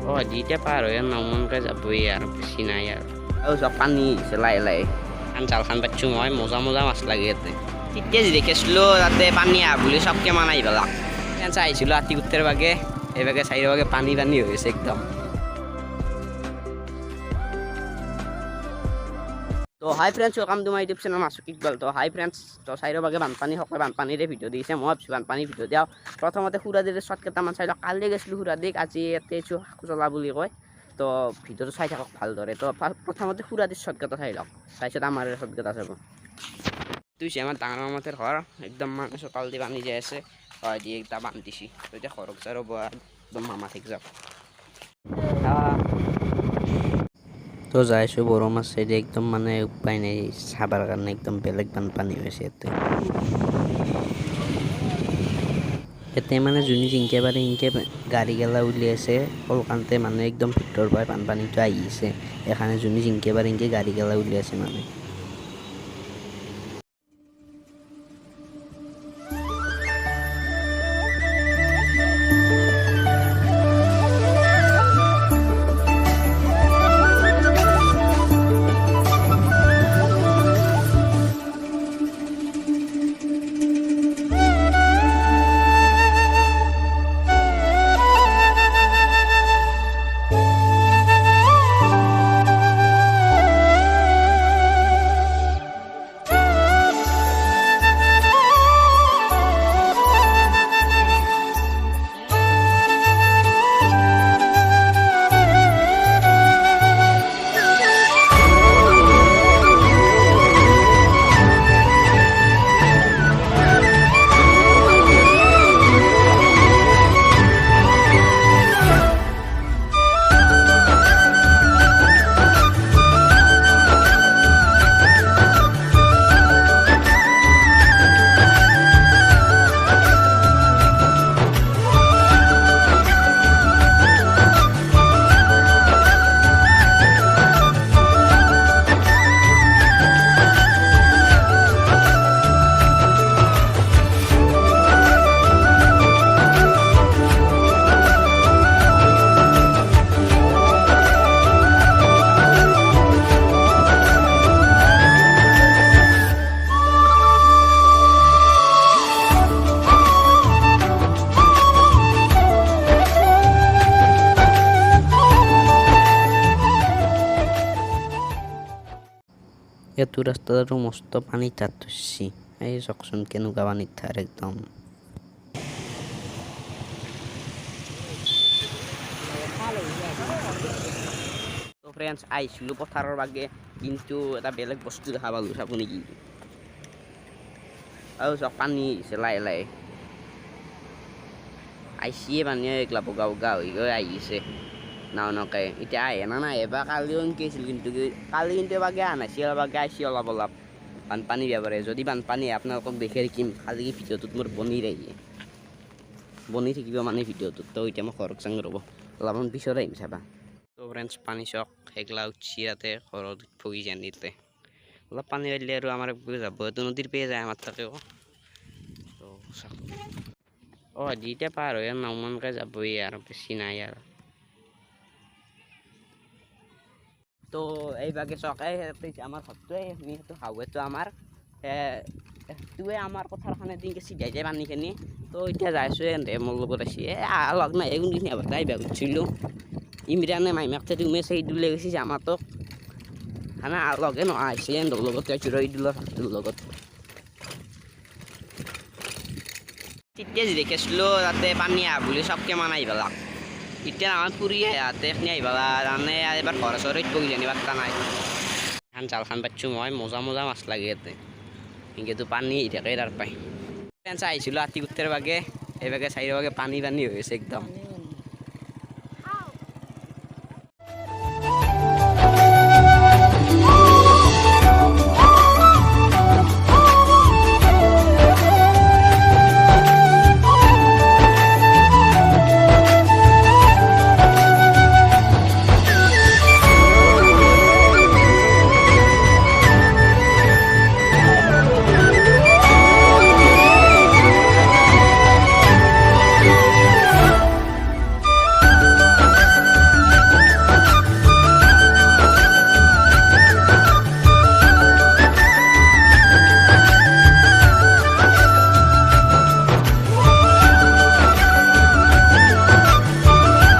Dia paro yan naman ka sa buyar sinayar. Sa pani selai anjalkan baccu moi moza mas লাগে এতে তিতে দেখেছিল তাতে পানি আবুলি সবকে মানাই বেলা কেন চাইছিল আতি উত্তর ভাগে এই ভাগে চাইর ভাগে পানি হয়েছে একদম তো hi friends welcome to my YouTube channel Masuk Iqbal তো হাই ফ্রেন্ডস তো চাইর ভাগে বানপানী সকলে বানপানীৰে ভিডিঅ' দিছে মই ভাবছোঁ বানপানী ভিডিঅ' দিয়াও প্ৰথমতে হুৰাদিৰ শৰ্ট কেইটামান চাই লওক কালি গৈছিলোঁ হুৰাদিক আজি ইয়াতে চলা বুলি কয় তো ভিডিঅ'টো চাই থাকক ভালদৰে তো প্ৰথমতে হুৰাদিৰ শৰ্ট কেইটা চাই লওক তাৰপিছত আমাৰ শৰ্ট কেইটা চাব তুইছে আমাৰ ডাঙৰ মামাহঁতৰ ঘৰ একদম মানে চকাল দি পানী যাই আছে হয় দি এটা বান্ধিছি তো এতিয়া ঘৰক চাৰ একদম মামা ঠিক যাওক তো যাইছোঁ বড়ো মাছ চাইডে একদম মানে উপায় নাই চাবার কাৰণে একদম বেলেগ বানপানী হৈছে ইয়াতে মানে যোনে জিংকে পাৰে সিংকে গাড়ী গেলা উলিয়াইছে কলকানতে মানে একদম ভিতৰ পৰা বানপানীটো আহিছে এখানে যোনে জিংকে পাৰে সিংকে গাড়ী গেলা উলিয়াইছে মানে এত ৰাস্তাটো মস্ত পানী তাত ধৰছি এই চকচোন কেনেকুৱা পানীত থাৰ একদম তো ফ্ৰেন্ডস আইছিলোঁ পথাৰৰ বাগে কিন্তু এটা বেলেগ বস্তু দেখা পালোঁ চাব নেকি আৰু চক পানী লাই আইছিয়ে পানী একলা বগা হৈ গৈ আহিছে নাওনকে এতিয়া আহে না নাহে বা কালিও এনেকৈ আছিল কিন্তু কালি কিন্তু এবাগে আনাইছিল এবাগে আইছি অলপ বানপানী বেবাৰে যদি বানপানী আপোনালোকক দেখি থাকিম কালি ভিডিঅ'টোত মোৰ বনি থাকিব মানে ভিডিঅ'টোত তো এতিয়া মই ঘৰত চাং ৰ'ব অলপমান পিছত আহিম চাবা তো ফ্ৰেণ্ডছ পানী চক সেইগিলা উঠছি ইয়াতে ঘৰত ভগি জানিতে অলপ পানী আহিলে আৰু আমাৰ যাব এইটো নদীৰ পেয়ে যায় আমাৰ তাকেও তো চাওক এতিয়া পাৰ হৈ নাওমানকে যাবই আৰু বেছি নাই আৰু তো এইভাগে চকাই আমাৰ ঘৰটোৱে সেইটো হাৱেটো আমাৰ সেইটোৱে আমাৰ পথাৰখনে দিনকে চিধাই যায় পানীখিনি তো এতিয়া যাইছোঁ এনে মোৰ লগত আছে লগ নাই কোনদিন তাই বেয়া উঠিছিলোঁ ইমৰানে মাইমাকতে তুমি সেই দুলে গৈছে আমাৰতো খানা লগে নহয় আহিছে এন্দৰ লগত জুৰাই দিলৰ ভাতটোৰ লগত তেতিয়া দেখিছিলোঁ তাতে পানী বুলি চবকে মানাই পেলাক এতিয়া আমাৰ ফুৰি ইয়াতে এখিনি আহিবা তাৰমানে এবাৰ ঘৰ চৰত বহি জানি বাৰ্তা নাই এখন জালখন পাতিছোঁ মই মজা মাছ লাগে ইয়াতে কিন্তু পানী আহি থাকে তাৰ পাই আহিছিলোঁ আতি উত্তৰ ভাগে এই ভাগে চাইৰ ভাগে পানী হৈছে একদম